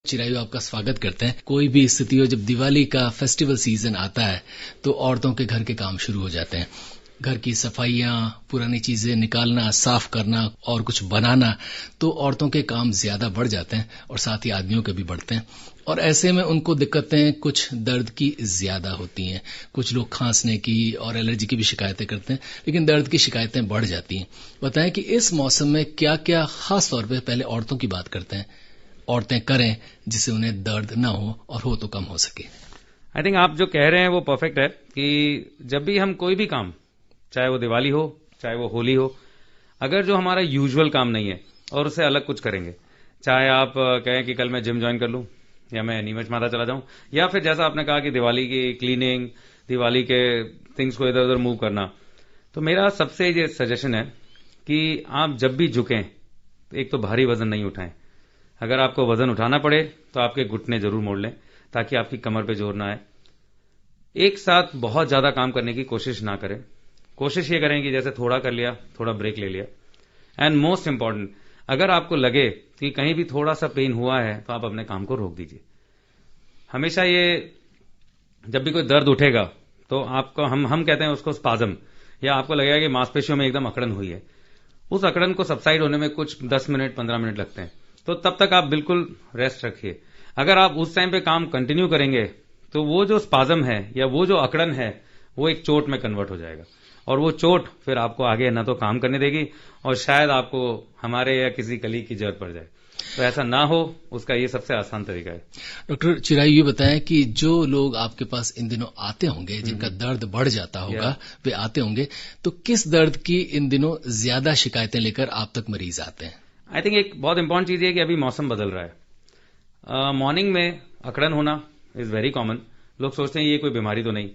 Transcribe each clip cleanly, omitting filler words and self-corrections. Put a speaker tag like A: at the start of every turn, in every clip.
A: चिरायु आपका स्वागत करते हैं। कोई भी स्थिति हो, जब दिवाली का फेस्टिवल सीजन आता है तो औरतों के घर के काम शुरू हो जाते हैं। घर की सफाइयां, पुरानी चीजें निकालना, साफ करना और कुछ बनाना, तो औरतों के काम ज्यादा बढ़ जाते हैं और साथ ही आदमियों के भी बढ़ते हैं। और ऐसे में उनको दिक्कतें कुछ दर्द की ज्यादा होती हैं। कुछ लोग खांसने की और एलर्जी की भी शिकायतें करते हैं, लेकिन दर्द की शिकायतें बढ़ जाती हैं। बताएं कि इस मौसम में क्या क्या, खास तौर पे पहले औरतों की बात करते हैं, औरतें करें जिससे उन्हें दर्द ना हो और हो तो कम हो सके।
B: आई थिंक आप जो कह रहे हैं वो परफेक्ट है कि जब भी हम कोई भी काम, चाहे वो दिवाली हो, चाहे वो होली हो, अगर जो हमारा यूजुअल काम नहीं है और उससे अलग कुछ करेंगे, चाहे आप कहें कि कल मैं जिम ज्वाइन कर लूं या मैं नीमच माता चला जाऊं, या फिर जैसा आपने कहा कि दिवाली की क्लीनिंग, दिवाली के थिंग्स को इधर उधर मूव करना, तो मेरा सबसे ये सजेशन है कि आप जब भी झुकें तो एक तो भारी वजन नहीं उठाएं। अगर आपको वजन उठाना पड़े तो आपके घुटने जरूर मोड़ लें ताकि आपकी कमर पे जोर ना आए। एक साथ बहुत ज्यादा काम करने की कोशिश ना करें। कोशिश ये करें कि जैसे थोड़ा कर लिया, थोड़ा ब्रेक ले लिया। एंड मोस्ट इंपॉर्टेंट, अगर आपको लगे कि कहीं भी थोड़ा सा पेन हुआ है तो आप अपने काम को रोक दीजिए। हमेशा ये, जब भी कोई दर्द उठेगा तो आपको हम कहते हैं उसको स्पाज्म, या आपको लगेगा कि मांसपेशियों में एकदम अकड़न हुई है। उस अकड़न को सबसाइड होने में कुछ 10 मिनट 15 मिनट लगते हैं, तो तब तक आप बिल्कुल रेस्ट रखिए। अगर आप उस टाइम पे काम कंटिन्यू करेंगे तो वो जो स्पाज्म है या वो जो अकड़न है वो एक चोट में कन्वर्ट हो जाएगा, और वो चोट फिर आपको आगे ना तो काम करने देगी और शायद आपको हमारे या किसी कलीग की जरूरत पड़ जाए। तो ऐसा ना हो, उसका ये सबसे आसान तरीका है।
A: डॉक्टर चिरायु, ये बताएं कि जो लोग आपके पास इन दिनों आते होंगे, जिनका दर्द बढ़ जाता होगा, वे आते होंगे, तो किस दर्द की इन दिनों ज्यादा शिकायतें लेकर आप तक मरीज आते हैं?
B: आई थिंक एक बहुत इंपॉर्टेंट चीज है कि अभी मौसम बदल रहा है। मॉर्निंग में अकड़न होना इज वेरी कॉमन। लोग सोचते हैं ये कोई बीमारी तो नहीं।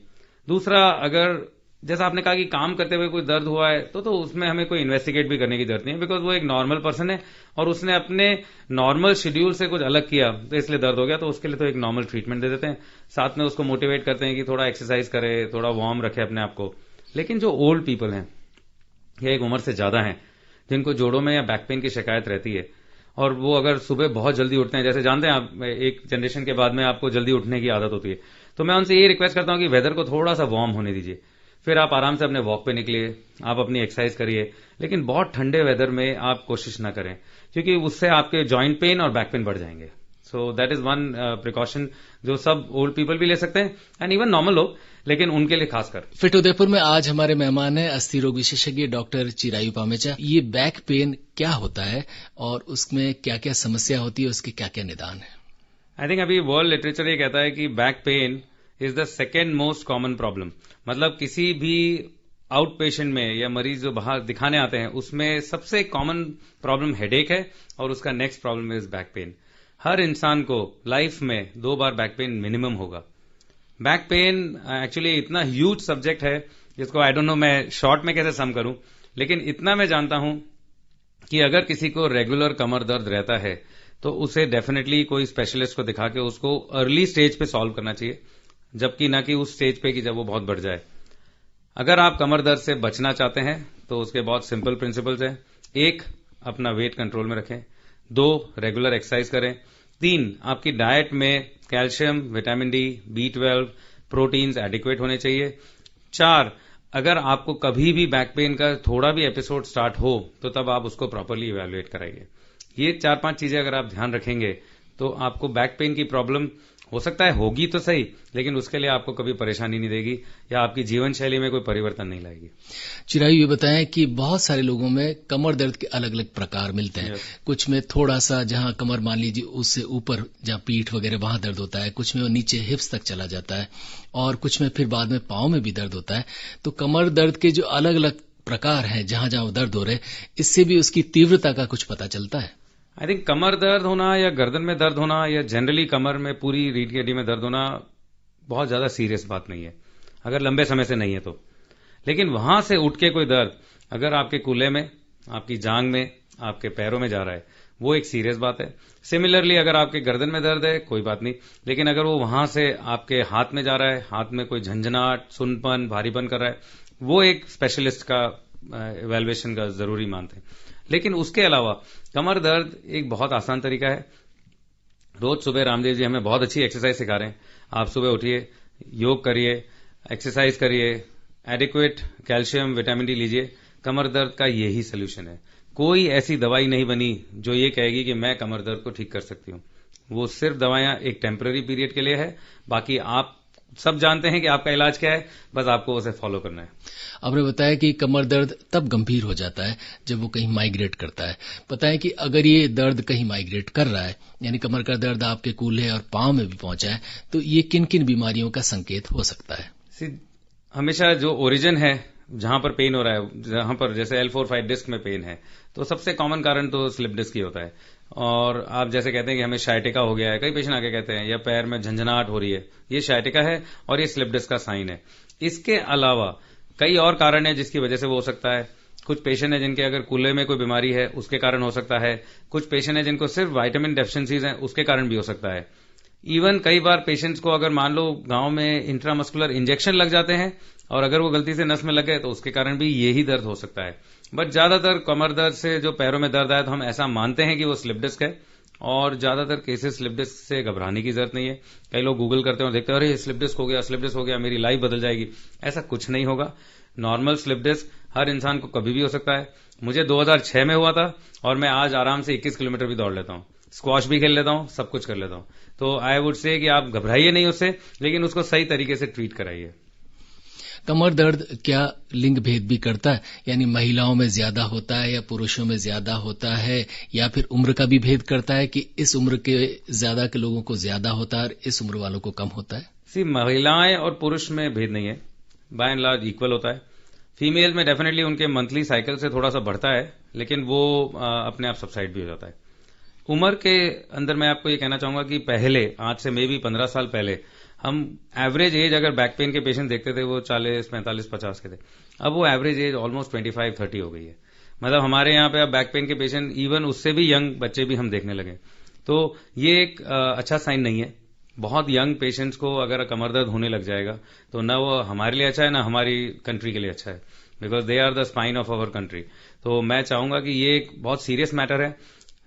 B: दूसरा, अगर जैसा आपने कहा कि काम करते हुए कोई दर्द हुआ है तो उसमें हमें कोई इन्वेस्टिगेट भी करने की जरूरत नहीं है, बिकॉज वो एक नॉर्मल पर्सन है और उसने अपने नॉर्मल शेड्यूल से कुछ अलग किया तो इसलिए दर्द हो गया। तो उसके लिए तो एक नॉर्मल ट्रीटमेंट दे देते हैं, साथ में उसको मोटिवेट करते हैं कि थोड़ा एक्सरसाइज करे, थोड़ा वार्म रखे अपने आप को। लेकिन जो ओल्ड पीपल हैं या एक उम्र से ज्यादा हैं, जिनको जोड़ों में या बैक पेन की शिकायत रहती है, और वो अगर सुबह बहुत जल्दी उठते हैं, जैसे जानते हैं आप एक जनरेशन के बाद में आपको जल्दी उठने की आदत होती है, तो मैं उनसे ये रिक्वेस्ट करता हूं कि वेदर को थोड़ा सा वार्म होने दीजिए, फिर आप आराम से अपने वॉक पे निकलिए, आप अपनी एक्सरसाइज करिए। लेकिन बहुत ठंडे वेदर में आप कोशिश ना करें, क्योंकि उससे आपके जॉइंट पेन और बैक पेन बढ़ जाएंगे। So that is one precaution जो सब ओल्ड पीपल भी ले सकते हैं एंड इवन नॉर्मल लोग, लेकिन उनके लिए खासकर।
A: फिट उदयपुर में आज हमारे मेहमान हैं अस्थि रोग विशेषज्ञ डॉक्टर चिरायु पामेचा। ये बैक पेन क्या होता है और उसमें क्या क्या समस्या होती है, उसके क्या क्या निदान है?
B: आई थिंक अभी वर्ल्ड लिटरेचर ये कहता है कि back pain is the second most common problem. मतलब किसी भी आउट पेशेंट में या मरीज जो बाहर दिखाने आते हैं उसमें सबसे कॉमन प्रॉब्लम हेडेक है और उसका next problem is back pain. हर इंसान को लाइफ में 2 बार बैक पेन मिनिमम होगा। बैक पेन एक्चुअली इतना ह्यूज सब्जेक्ट है जिसको आई डोंट नो मैं शॉर्ट में कैसे सम करूं, लेकिन इतना मैं जानता हूं कि अगर किसी को रेगुलर कमर दर्द रहता है तो उसे डेफिनेटली कोई स्पेशलिस्ट को दिखा के उसको अर्ली स्टेज पे सॉल्व करना चाहिए, जबकि ना कि उस स्टेज पे कि जब वो बहुत बढ़ जाए। अगर आप कमर दर्द से बचना चाहते हैं तो उसके बहुत सिंपल प्रिंसिपल्स हैं। 1, अपना वेट कंट्रोल में रखें। 2, रेगुलर एक्सरसाइज करें। 3, आपकी डाइट में calcium, vitamin D, B12, proteins adequate होने चाहिए। 4, अगर आपको कभी भी बैक पेन का थोड़ा भी एपिसोड स्टार्ट हो तो तब आप उसको प्रॉपरली इवैल्यूएट कराइए। ये 4-5 चीजें अगर आप ध्यान रखेंगे तो आपको बैक पेन की प्रॉब्लम हो सकता है होगी तो सही, लेकिन उसके लिए आपको कभी परेशानी नहीं देगी या आपकी जीवन शैली में कोई परिवर्तन नहीं लाएगी।
A: चिरायु, ये बताएं कि बहुत सारे लोगों में कमर दर्द के अलग अलग प्रकार मिलते हैं। कुछ में थोड़ा सा, जहां कमर मान लीजिए उससे ऊपर, जहां पीठ वगैरह, वहां दर्द होता है। कुछ में वो नीचे हिप्स तक चला जाता है, और कुछ में फिर बाद में पांव में भी दर्द होता है। तो कमर दर्द के जो अलग अलग प्रकार हैं, जहां जहां वो दर्द हो रहे, इससे भी उसकी तीव्रता का कुछ पता चलता है?
B: आई थिंक कमर दर्द होना या गर्दन में दर्द होना या जनरली कमर में पूरी रीढ़ की हड्डी में दर्द होना बहुत ज्यादा सीरियस बात नहीं है, अगर लंबे समय से नहीं है तो। लेकिन वहां से उठ के कोई दर्द अगर आपके कूल्हे में, आपकी जांग में, आपके पैरों में जा रहा है, वो एक सीरियस बात है। सिमिलरली अगर आपके गर्दन में दर्द है, कोई बात नहीं, लेकिन अगर वो वहां से आपके हाथ में जा रहा है, हाथ में कोई झंझनाहट, सुनपन, भारीपन कर रहा है, वो एक स्पेशलिस्ट का इवैल्यूएशन का जरूरी मानते हैं। लेकिन उसके अलावा कमर दर्द एक बहुत आसान तरीका है रोज सुबह रामदेव जी हमें बहुत अच्छी एक्सरसाइज सिखा रहे हैं। आप सुबह उठिए, योग करिए, एक्सरसाइज करिए, एडिक्वेट कैल्शियम विटामिन डी लीजिए। कमर दर्द का यही सोल्यूशन है। कोई ऐसी दवाई नहीं बनी जो ये कहेगी कि मैं कमर दर्द को ठीक कर सकती हूं। वो सिर्फ दवाइयां एक टेम्पररी पीरियड के लिए है। बाकी आप सब जानते हैं कि आपका इलाज क्या है, बस आपको उसे फॉलो करना है।
A: आपने बताया कि कमर दर्द तब गंभीर हो जाता है जब वो कहीं माइग्रेट करता है। बताएं कि अगर ये दर्द कहीं माइग्रेट कर रहा है, यानी कमर का दर्द आपके कूल्हे और पांव में भी पहुंचा है, तो ये किन किन बीमारियों का संकेत हो सकता है?
B: हमेशा जो ओरिजिन है, जहां पर पेन हो रहा है, जहां पर जैसे L4-5 डिस्क में पेन है, तो सबसे कॉमन कारण तो स्लिप डिस्क ही होता है। और आप जैसे कहते हैं कि हमें शायटिका हो गया है, कई पेशेंट आके कहते हैं, या पैर में झंझनाहट हो रही है, ये शायटिका है और ये स्लिप डिस्क का साइन है। इसके अलावा कई और कारण है जिसकी वजह से वो हो सकता है। कुछ पेशेंट है जिनके अगर कूल्हे में कोई बीमारी है, उसके कारण हो सकता है। कुछ पेशेंट है जिनको सिर्फ विटामिन डेफिशिएंसीज हैं, उसके कारण भी हो सकता है। इवन कई बार पेशेंट्स को अगर मान लो गांव में इंट्रामस्कुलर इंजेक्शन लग जाते हैं और अगर वो गलती से नस में लग गए तो उसके कारण भी यही दर्द हो सकता है। बट ज्यादातर कमर दर्द से जो पैरों में दर्द आया तो हम ऐसा मानते हैं कि वो स्लिप डिस्क है, और ज्यादातर केसेस स्लिप डिस्क से घबराने की जरूरत नहीं है। कई लोग गूगल करते हैं और देखते हैं अरे स्लिप डिस्क हो गया, स्लिप डिस्क हो गया, मेरी लाइफ बदल जाएगी। ऐसा कुछ नहीं होगा। नॉर्मल स्लिप डिस्क हर इंसान को कभी भी हो सकता है। मुझे 2006 में हुआ था और मैं आज आराम से 21 किलोमीटर भी दौड़ लेता हूं, स्क्वॉश भी खेल लेता हूं, सब कुछ कर लेता हूं। तो आई वुड से कि आप घबराइए नहीं उससे, लेकिन उसको सही तरीके से ट्रीट कराइए।
A: कमर दर्द क्या लिंग भेद भी करता है, यानी महिलाओं में ज्यादा होता है या पुरुषों में ज्यादा होता है, या फिर उम्र का भी भेद करता है कि इस उम्र के ज्यादा के लोगों को ज्यादा होता है और इस उम्र वालों को कम होता है?
B: महिलाएं और पुरुष में भेद नहीं है, बाय एंड लार्ज इक्वल होता है। फीमेल में डेफिनेटली उनके मंथली साइकिल से थोड़ा सा बढ़ता है, लेकिन वो अपने आप सबसाइड भी हो जाता है। उम्र के अंदर मैं आपको ये कहना चाहूंगा कि पहले, आज से मे बी 15 साल पहले, हम एवरेज एज अगर बैक पेन के पेशेंट देखते थे वो 40, 45, 50 के थे। अब वो एवरेज एज ऑलमोस्ट 25-30 हो गई है। मतलब हमारे यहाँ पे अब बैक पेन के पेशेंट इवन उससे भी यंग बच्चे भी हम देखने लगे। तो ये एक अच्छा साइन नहीं है। बहुत यंग पेशेंट्स को अगर कमर दर्द होने लग जाएगा तो ना वो हमारे लिए अच्छा है ना हमारी कंट्री के लिए अच्छा है, because they are the spine of our country. तो मैं चाहूंगा कि ये एक बहुत सीरियस मैटर है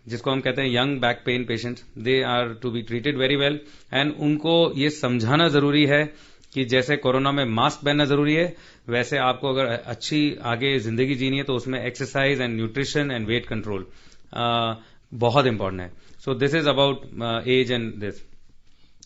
B: जिसको हम कहते हैं young back pain patients, they are to be treated very well. And उनको ये समझाना जरूरी है कि जैसे कोरोना में मास्क पहनना जरूरी है, वैसे आपको अगर अच्छी आगे जिंदगी जीनी है तो उसमें exercise and nutrition and weight control बहुत इंपॉर्टेंट है। So this is about age and this.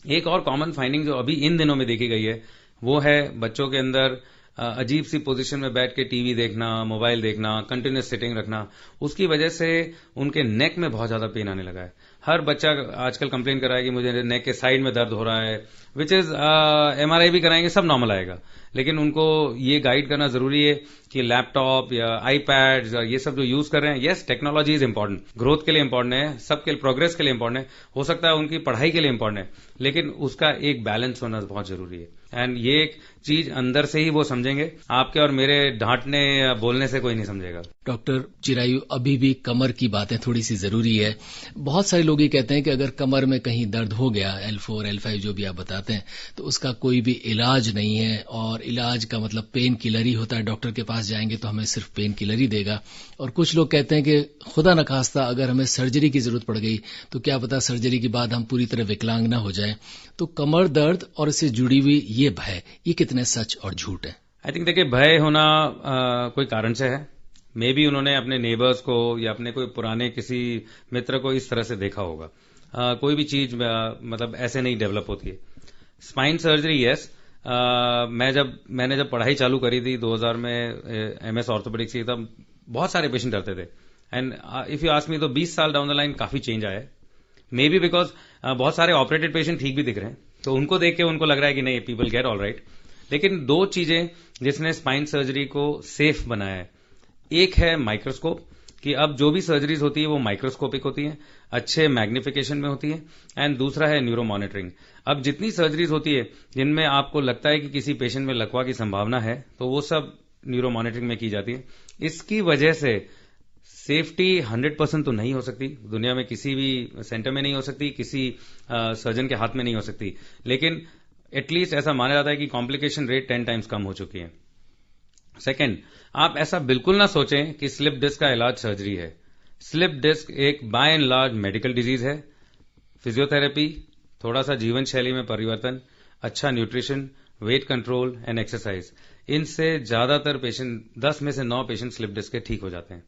B: एक और कॉमन फाइंडिंग जो अभी इन दिनों में देखी गई है वो है बच्चों के अंदर अजीब सी पोजीशन में बैठ के टीवी देखना, मोबाइल देखना, कंटिन्यूस सिटिंग रखना, उसकी वजह से उनके नेक में बहुत ज्यादा पेन आने लगा है। हर बच्चा आजकल कंप्लेन कर रहा है कि मुझे नेक के साइड में दर्द हो रहा है, विच इज MRI भी कराएंगे सब नॉर्मल आएगा। लेकिन उनको ये गाइड करना जरूरी है कि लैपटॉप या आईपैड ये सब जो यूज कर रहे हैं, yes technology is important, growth के लिए इंपॉर्टेंट है, सबके प्रोग्रेस के लिए इंपॉर्टेंट है, हो सकता है उनकी पढ़ाई के लिए इंपॉर्टेंट है, लेकिन उसका एक बैलेंस होना बहुत जरूरी है। एंड ये एक चीज अंदर से ही वो समझेंगे, आपके और मेरे डांटने या बोलने से कोई नहीं समझेगा।
A: डॉक्टर चिरायु, अभी भी कमर की बातें थोड़ी सी जरूरी है। बहुत सारे लोग ये कहते हैं कि अगर कमर में कहीं दर्द हो गया, L4, L5 जो भी आप बताते हैं, तो उसका कोई भी इलाज नहीं है, और इलाज का मतलब पेन किलर ही होता है। डॉक्टर के पास जाएंगे तो हमें सिर्फ पेन किलर ही देगा। और कुछ लोग कहते हैं कि खुदा न खास्ता अगर हमें सर्जरी की जरूरत पड़ गई तो क्या पता सर्जरी के बाद हम पूरी तरह विकलांग ना हो जाए। तो कमर दर्द और इससे जुड़ी हुई ये भय, ये कितने सच और झूठ है?
B: आई थिंक देखिए, भय होना कोई कारण से है। मे बी उन्होंने अपने नेबर्स को या अपने कोई पुराने किसी मित्र को इस तरह से देखा होगा। कोई भी चीज मतलब ऐसे नहीं डेवलप होती है। स्पाइन सर्जरी यस, मैंने जब पढ़ाई चालू करी थी 2000 में MS ऑर्थोपेडिक्स की, तब बहुत सारे पेशेंट डरते थे। And if you ask me तो 20 साल डाउन द लाइन काफी चेंज आया है। मे बी बिकॉज बहुत सारे ऑपरेटेड पेशेंट ठीक भी दिख रहे हैं, तो उनको देख के उनको लग रहा है कि नहीं, पीपल गेट ऑल राइट। लेकिन दो चीजें जिसने स्पाइन सर्जरी को सेफ बनाया है, एक है माइक्रोस्कोप, कि अब जो भी सर्जरीज होती है वो माइक्रोस्कोपिक होती है, अच्छे मैग्निफिकेशन में होती है। एंड दूसरा है न्यूरो मॉनिटरिंग। अब जितनी सर्जरीज होती है जिनमें आपको लगता है कि किसी पेशेंट में लकवा की संभावना है, तो वो सब न्यूरो मॉनिटरिंग में की जाती है। इसकी वजह से सेफ्टी 100% तो नहीं हो सकती, दुनिया में किसी भी सेंटर में नहीं हो सकती, किसी सर्जन के हाथ में नहीं हो सकती, लेकिन एटलीस्ट ऐसा माना जाता है कि कॉम्प्लिकेशन रेट 10 टाइम्स कम हो चुकी है। सेकेंड, आप ऐसा बिल्कुल ना सोचें कि स्लिप डिस्क का इलाज सर्जरी है। स्लिप डिस्क एक by and large medical disease है। फिजियोथेरेपी, थोड़ा सा जीवन शैली में परिवर्तन, अच्छा nutrition, weight control and exercise, इनसे ज्यादातर पेशेंट 10 में से 9 पेशेंट स्लिप डिस्क के ठीक हो जाते हैं।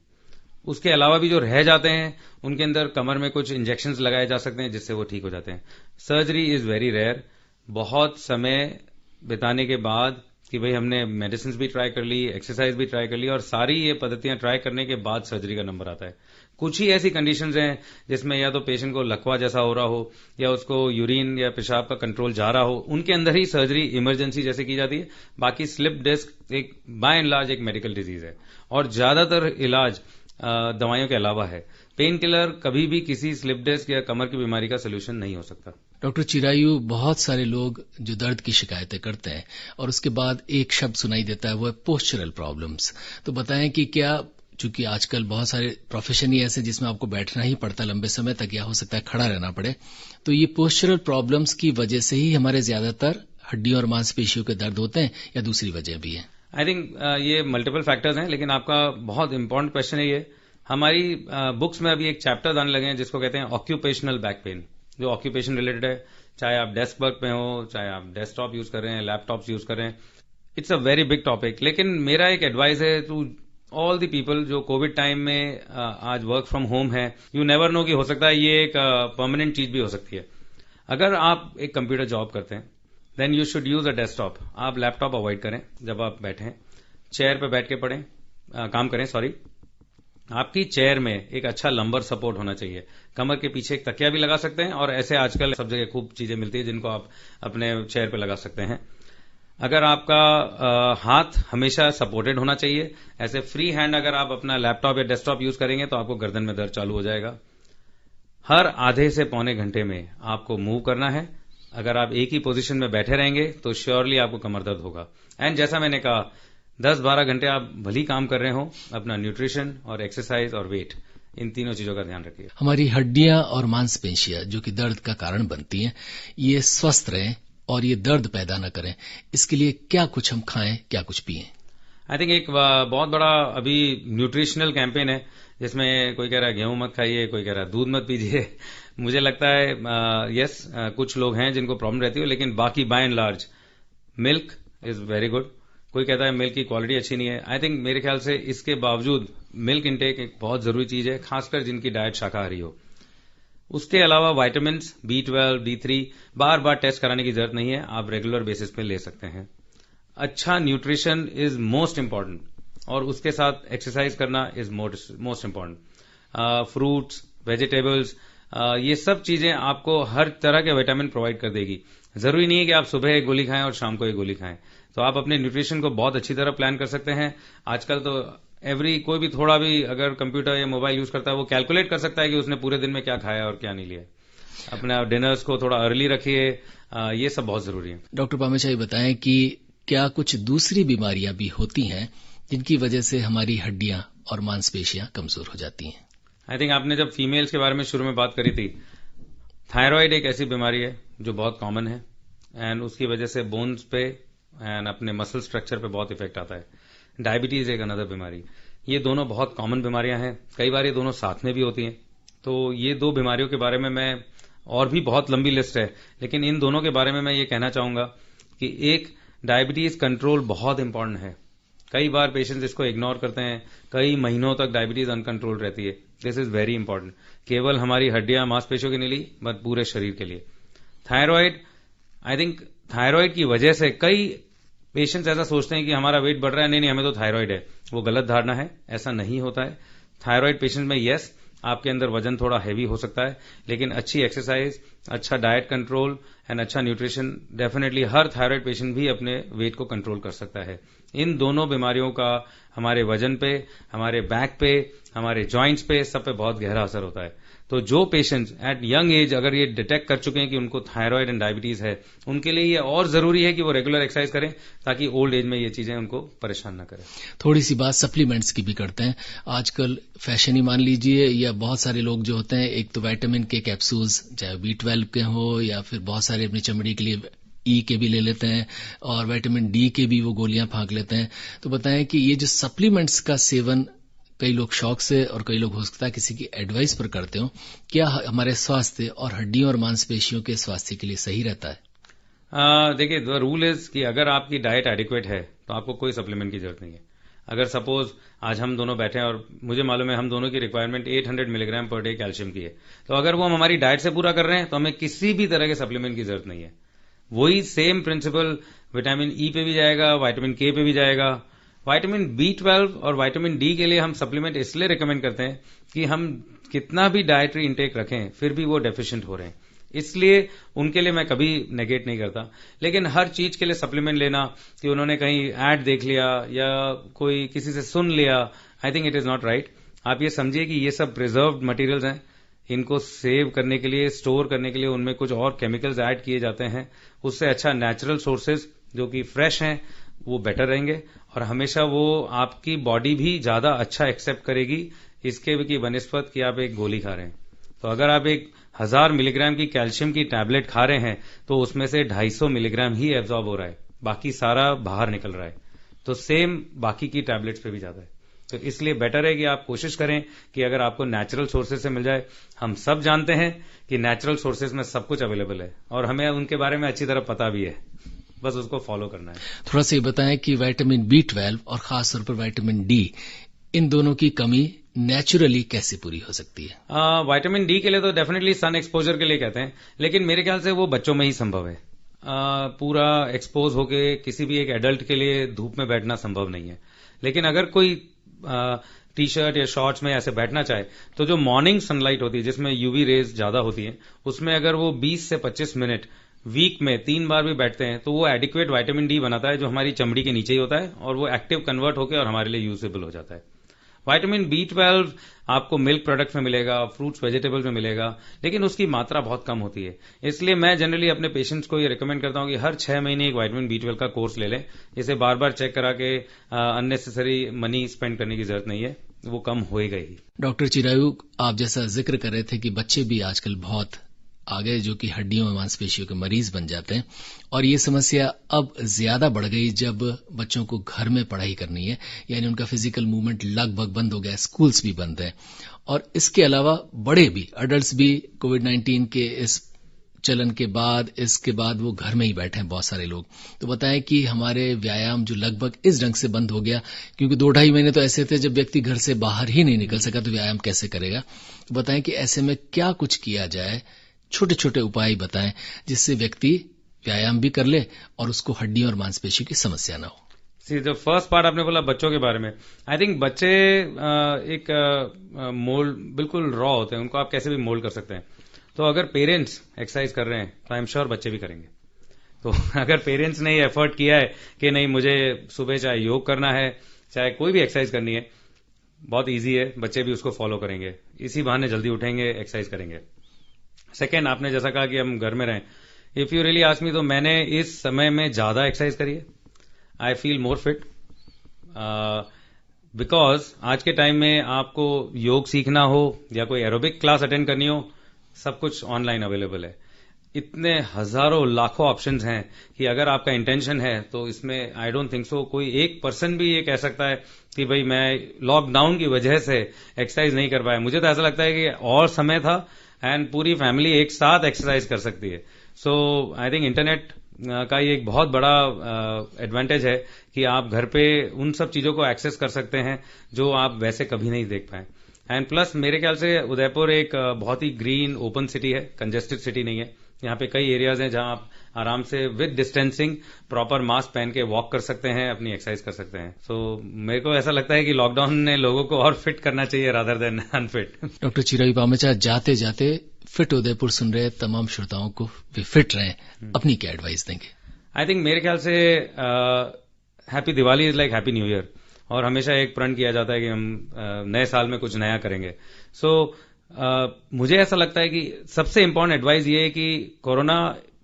B: उसके अलावा भी जो रह जाते हैं उनके अंदर कमर में कुछ इंजेक्शंस लगाए जा सकते हैं जिससे वो ठीक हो जाते हैं। Surgery is very rare. बहुत समय बिताने के बाद कि भाई हमने मेडिसिन भी ट्राई कर ली, एक्सरसाइज भी ट्राई कर ली और सारी ये पद्धतियां ट्राई करने के बाद सर्जरी का नंबर आता है। कुछ ही ऐसी कंडीशंस हैं जिसमें या तो पेशेंट को लकवा जैसा हो रहा हो या उसको यूरिन या पेशाब का कंट्रोल जा रहा हो, उनके अंदर ही सर्जरी इमरजेंसी जैसे की जाती है। बाकी स्लिप डिस्क एक बाय एंड लार्ज एक मेडिकल डिजीज है और ज्यादातर इलाज दवाइयों के अलावा है। पेन किलर कभी भी किसी स्लिप डिस्क या कमर की बीमारी का सोल्यूशन नहीं हो सकता।
A: डॉक्टर चिरायू, बहुत सारे लोग जो दर्द की शिकायतें करते हैं और उसके बाद एक शब्द सुनाई देता है, वो है पोस्चरल प्रॉब्लम्स। तो बताएं कि क्या, चूंकि आजकल बहुत सारे प्रोफेशन ही ऐसे जिसमें आपको बैठना ही पड़ता है लंबे समय तक या हो सकता है खड़ा रहना पड़े, तो ये पोस्चरल प्रॉब्लम्स की वजह से ही हमारे ज्यादातर हड्डियों और मांसपेशियों के दर्द होते हैं या दूसरी वजह भी है?
B: आई थिंक ये मल्टीपल फैक्टर्स हैं, लेकिन आपका बहुत इंपॉर्टेंट क्वेश्चन है ये। हमारी बुक्स में अभी एक चैप्टर आने लगे हैं जिसको कहते हैं ऑक्यूपेशनल बैक पेन, जो ऑक्यूपेशन रिलेटेड है। चाहे आप डेस्क वर्क में हो, चाहे आप डेस्कटॉप यूज कर रहे हैं, लैपटॉप्स यूज कर रहे हैं, it's a very big topic. लेकिन मेरा एक एडवाइस है टू ऑल द पीपल जो कोविड टाइम में आज वर्क फ्रॉम होम है, यू नेवर नो कि हो सकता है ये एक परमानेंट चीज भी हो सकती है। अगर आप एक कंप्यूटर जॉब करते हैं then you should use a desktop. आप लैपटॉप अवॉइड करें जब आप बैठें, चेयर पे बैठ के काम करें। आपकी चेयर में एक अच्छा लंबर सपोर्ट होना चाहिए। कमर के पीछे एक तकिया भी लगा सकते हैं और ऐसे आजकल सब जगह खूब चीजें मिलती है जिनको आप अपने चेयर पे लगा सकते हैं। अगर आपका हाथ हमेशा सपोर्टेड होना चाहिए। ऐसे फ्री हैंड अगर आप अपना लैपटॉप या डेस्कटॉप यूज करेंगे तो आपको गर्दन में दर्द चालू हो जाएगा। हर आधे से पौने घंटे में आपको मूव करना है। अगर आप एक ही पोजीशन में बैठे रहेंगे तो श्योरली आपको कमर दर्द होगा। एंड जैसा मैंने कहा, 10-12 घंटे आप भली काम कर रहे हो, अपना न्यूट्रिशन और एक्सरसाइज और वेट, इन तीनों चीजों का ध्यान रखिए।
A: हमारी हड्डियां और मांसपेशियां जो कि दर्द का कारण बनती हैं, ये स्वस्थ रहें और ये दर्द पैदा न करें, इसके लिए क्या कुछ हम खाएं, क्या कुछ पिएं?
B: आई थिंक एक बहुत बड़ा अभी न्यूट्रिशनल कैंपेन है जिसमें कोई कह रहा है गेहूं मत खाइए, कोई कह रहा है दूध मत पीजिए। मुझे लगता है कुछ लोग हैं जिनको प्रॉब्लम रहती है, लेकिन बाकी by and large milk is very good. कोई कहता है मिल्क की क्वालिटी अच्छी नहीं है। आई थिंक मेरे ख्याल से इसके बावजूद मिल्क इंटेक एक बहुत जरूरी चीज है, खासकर जिनकी डाइट शाकाहारी हो। उसके अलावा विटामिन B12, D3 बार बार टेस्ट कराने की जरूरत नहीं है, आप रेगुलर बेसिस पे ले सकते हैं। अच्छा न्यूट्रिशन इज मोस्ट इंपॉर्टेंट और उसके साथ एक्सरसाइज करना is most important. Fruits, vegetables, ये सब चीजें आपको हर तरह के विटामिन प्रोवाइड कर देगी। जरूरी नहीं है कि आप सुबह एक गोली खाएं और शाम को एक गोली खाएं। तो आप अपने न्यूट्रिशन को बहुत अच्छी तरह प्लान कर सकते हैं। आजकल तो कोई भी थोड़ा भी अगर कंप्यूटर या मोबाइल यूज करता है वो कैलकुलेट कर सकता है कि उसने पूरे दिन में क्या खाया और क्या नहीं लिया। अपने डिनर्स को थोड़ा अर्ली रखिए, ये सब बहुत जरूरी है।
A: डॉक्टर पामेशाही, बताएं कि क्या कुछ दूसरी बीमारियां भी होती हैं जिनकी वजह से हमारी हड्डियां और मांसपेशियां कमजोर हो जाती हैं?
B: आई थिंक आपने जब फीमेल्स के बारे में शुरू में बात करी थी, थायराइड एक ऐसी बीमारी है जो बहुत कॉमन है एंड उसकी वजह से बोन्स पे एंड अपने मसल स्ट्रक्चर पे बहुत इफेक्ट आता है। डायबिटीज एक अनदर बीमारी। ये दोनों बहुत कॉमन बीमारियां हैं, कई बार ये दोनों साथ में भी होती हैं। तो ये दो बीमारियों के बारे में मैं, और भी बहुत लंबी लिस्ट है, लेकिन इन दोनों के बारे में मैं ये कहना चाहूंगा कि एक, डायबिटीज कंट्रोल बहुत इंपॉर्टेंट है। कई बार पेशेंट्स इसको इग्नोर करते हैं, कई महीनों तक डायबिटीज अनकंट्रोल रहती है। दिस इज वेरी इंपॉर्टेंट, केवल हमारी हड्डियां मांसपेशियों के लिए बट पूरे शरीर के लिए। थायराइड, आई थिंक थायराइड की वजह से कई पेशेंट्स ऐसा सोचते हैं कि हमारा वेट बढ़ रहा है, नहीं हमें तो थायराइड है। वो गलत धारणा है, ऐसा नहीं होता है। थायराइड पेशेंट में यस, आपके अंदर वजन थोड़ा हैवी हो सकता है, लेकिन अच्छी एक्सरसाइज, अच्छा डाइट कंट्रोल एंड अच्छा न्यूट्रिशन, डेफिनेटली हर थायराइड पेशेंट भी अपने वेट को कंट्रोल कर सकता है। इन दोनों बीमारियों का हमारे वजन पे, हमारे बैक पे, हमारे जॉइंट्स पे, सब पे बहुत गहरा असर होता है। तो जो पेशेंट्स एट यंग एज अगर ये डिटेक्ट कर चुके हैं कि उनको थायराइड एंड डायबिटीज है, उनके लिए ये और जरूरी है कि वो रेगुलर एक्सरसाइज करें ताकि ओल्ड एज में ये चीजें उनको परेशान न करें।
A: थोड़ी सी बात सप्लीमेंट्स की भी करते हैं। आजकल फैशन ही मान लीजिए, या बहुत सारे लोग जो होते हैं, एक तो विटामिन के कैप्सूल्स, चाहे B12 के हो या फिर बहुत सारे अपनी चमड़ी के लिए E के भी ले लेते हैं और विटामिन D के भी वो गोलियां फांक लेते हैं। तो बताएं कि ये जो सप्लीमेंट्स का सेवन कई लोग शौक से और कई लोग हो सकता है किसी की एडवाइस पर करते हो, क्या हमारे स्वास्थ्य और हड्डियों और मांसपेशियों के स्वास्थ्य के लिए सही रहता है?
B: देखिए, द रूल इज कि अगर आपकी डाइट एडिक्वेट है तो आपको कोई सप्लीमेंट की जरूरत नहीं है। अगर सपोज आज हम दोनों बैठे हैं और मुझे मालूम है हम दोनों की requirement 800 milligram per day calcium की है, तो अगर वो हम हमारी डाइट से पूरा कर रहे हैं तो हमें किसी भी तरह के सप्लीमेंट की जरूरत नहीं है। वही सेम प्रिंसिपल विटामिन ई पे भी जाएगा, विटामिन के पे भी जाएगा। विटामिन B12 और विटामिन डी के लिए हम सप्लीमेंट इसलिए रिकमेंड करते हैं कि हम कितना भी डाइटरी इंटेक रखें फिर भी वो डेफिशिएंट हो रहे हैं, इसलिए उनके लिए मैं कभी नेगेट नहीं करता। लेकिन हर चीज के लिए सप्लीमेंट लेना कि उन्होंने कहीं ऐड देख लिया या कोई किसी से सुन लिया, I think it is not right. आप ये समझिए कि ये सब प्रिजर्व्ड मटेरियल्स हैं, इनको सेव करने के लिए, स्टोर करने के लिए उनमें कुछ और केमिकल्स ऐड किए जाते हैं। उससे अच्छा नेचुरल सोर्सेज जो कि फ्रेश हैं वो बेटर रहेंगे और हमेशा वो आपकी बॉडी भी ज्यादा अच्छा एक्सेप्ट करेगी इसके की बनस्पत कि आप एक गोली खा रहे हैं। तो अगर आप एक 1000 मिलीग्राम की कैल्शियम की टैबलेट खा रहे हैं तो उसमें से 250 मिलीग्राम ही एब्जॉर्ब हो रहा है, बाकी सारा बाहर निकल रहा है। तो सेम बाकी की टैबलेट्स पे भी जाता है। तो इसलिए बेटर है कि आप कोशिश करें कि अगर आपको नेचुरल सोर्सेज से मिल जाए। हम सब जानते हैं कि नेचुरल सोर्सेज में सब कुछ अवेलेबल है और हमें उनके बारे में अच्छी तरह पता भी है, बस उसको फॉलो करना है।
A: थोड़ा सा ये बताएं कि विटामिन B12 और खासतौर पर विटामिन डी, इन दोनों की कमी नेचुरली कैसे पूरी हो सकती है?
B: विटामिन डी के लिए तो डेफिनेटली सन एक्सपोजर के लिए कहते हैं, लेकिन मेरे ख्याल से वो बच्चों में ही संभव है। पूरा एक्सपोज होके किसी भी एक एडल्ट के लिए धूप में बैठना संभव नहीं है। लेकिन अगर कोई टी शर्ट या शॉर्ट्स में ऐसे बैठना चाहे तो जो मॉर्निंग सनलाइट होती है जिसमें यूवी रेज ज्यादा होती है, उसमें अगर वो 20 से 25 मिनट वीक में 3 बार भी बैठते हैं तो वो एडिक्वेट विटामिन डी बनाता है जो हमारी चमड़ी के नीचे ही होता है और वो एक्टिव कन्वर्ट होकर और हमारे लिए यूजेबल हो जाता है। विटामिन B12 आपको मिल्क प्रोडक्ट में मिलेगा, फ्रूट्स वेजिटेबल्स में मिलेगा, लेकिन उसकी मात्रा बहुत कम होती है। इसलिए मैं जनरली अपने पेशेंट्स को ये रिकमेंड करता हूं कि हर 6 महीने एक विटामिन B12 का कोर्स ले लें। इसे बार बार चेक करा के अननेसेसरी मनी स्पेंड करने की जरूरत नहीं है, वो कम होएगा ही।
A: डॉक्टर चिरायू, आप जैसा जिक्र कर रहे थे कि बच्चे भी आजकल बहुत आगे जो कि हड्डियों और मांसपेशियों के मरीज बन जाते हैं और ये समस्या अब ज्यादा बढ़ गई जब बच्चों को घर में पढ़ाई करनी है, यानी उनका फिजिकल मूवमेंट लगभग बंद हो गया, स्कूल्स भी बंद है और इसके अलावा बड़े भी, अडल्ट्स भी कोविड-19 के इस चलन के बाद, इसके बाद वो घर में ही बैठे हैं बहुत सारे लोग। तो बताएं कि हमारे व्यायाम जो लगभग इस ढंग से बंद हो गया, क्योंकि 2-2.5 महीने तो ऐसे थे जब व्यक्ति घर से बाहर ही नहीं निकल सका तो व्यायाम कैसे करेगा। तो बताएं कि ऐसे में क्या कुछ किया जाए, छोटे छोटे उपाय बताएं जिससे व्यक्ति व्यायाम भी कर ले और उसको हड्डियों और मांसपेशियों की समस्या ना हो।
B: सी, जो फर्स्ट पार्ट आपने बोला बच्चों के बारे में, आई थिंक बच्चे एक मोल्ड बिल्कुल रॉ होते हैं, उनको आप कैसे भी मोल्ड कर सकते हैं। तो अगर पेरेंट्स एक्सरसाइज कर रहे हैं तो आई एम श्योर बच्चे भी करेंगे। तो अगर पेरेंट्स ने एफर्ट किया है कि नहीं मुझे सुबह चाहे योग करना है चाहे कोई भी एक्सरसाइज करनी है, बहुत ईजी है, बच्चे भी उसको फॉलो करेंगे, इसी बहाने जल्दी उठेंगे, एक्सरसाइज करेंगे। सेकेंड, आपने जैसा कहा कि हम घर में रहें, if you really ask me तो मैंने इस समय में ज्यादा एक्सरसाइज करी है। I feel more fit because आज के टाइम में आपको योग सीखना हो या कोई एरोबिक क्लास अटेंड करनी हो, सब कुछ ऑनलाइन अवेलेबल है। इतने हजारों लाखों ऑप्शंस हैं कि अगर आपका इंटेंशन है तो इसमें आई डोंट थिंक सो कोई एक पर्सन भी ये कह सकता है कि भाई मैं लॉकडाउन की वजह से एक्सरसाइज नहीं कर पाया। मुझे तो ऐसा लगता है कि और समय था एंड पूरी फैमिली एक साथ एक्सरसाइज कर सकती है। सो आई थिंक इंटरनेट का ये एक बहुत बड़ा एडवांटेज है कि आप घर पे उन सब चीजों को एक्सेस कर सकते हैं जो आप वैसे कभी नहीं देख पाए। एंड प्लस मेरे ख्याल से उदयपुर एक बहुत ही ग्रीन ओपन सिटी है, कंजेस्टेड सिटी नहीं है। यहाँ पे कई एरियाज हैं जहां आप आराम से विद डिस्टेंसिंग प्रॉपर मास्क पहन के वॉक कर सकते हैं, अपनी एक्सरसाइज कर सकते हैं। सो मेरे को ऐसा लगता है कि लॉकडाउन ने लोगों को और फिट करना चाहिए rather than unfit.
A: Doctor Chirayu Pamecha, जाते जाते फिट उदयपुर सुन रहे तमाम श्रोताओं को वे फिट रहें, अपनी क्या एडवाइस देंगे?
B: आई थिंक मेरे ख्याल से happy Diwali is like happy new year, और हमेशा एक प्रण किया जाता है कि हम नए साल में कुछ नया करेंगे। सो मुझे ऐसा लगता है कि सबसे इंपॉर्टेंट एडवाइस ये है कि कोरोना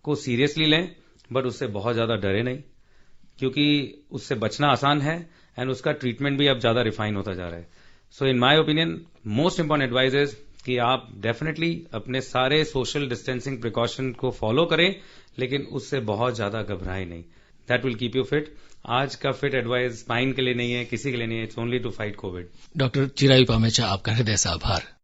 B: को सीरियसली लें, बट उससे बहुत ज्यादा डरे नहीं, क्योंकि उससे बचना आसान है एंड उसका ट्रीटमेंट भी अब ज्यादा रिफाइन होता जा रहा है। So in my opinion most important advice is कि आप डेफिनेटली अपने सारे सोशल डिस्टेंसिंग प्रिकॉशन को फॉलो करें, लेकिन उससे बहुत ज्यादा घबराएं नहीं। That will keep you fit. आज का फिट एडवाइस स्पाइन के लिए नहीं है, किसी के लिए नहीं है, it's only to fight Covid.
A: Doctor Chirayu Pamecha, आपका हृदय से आभार।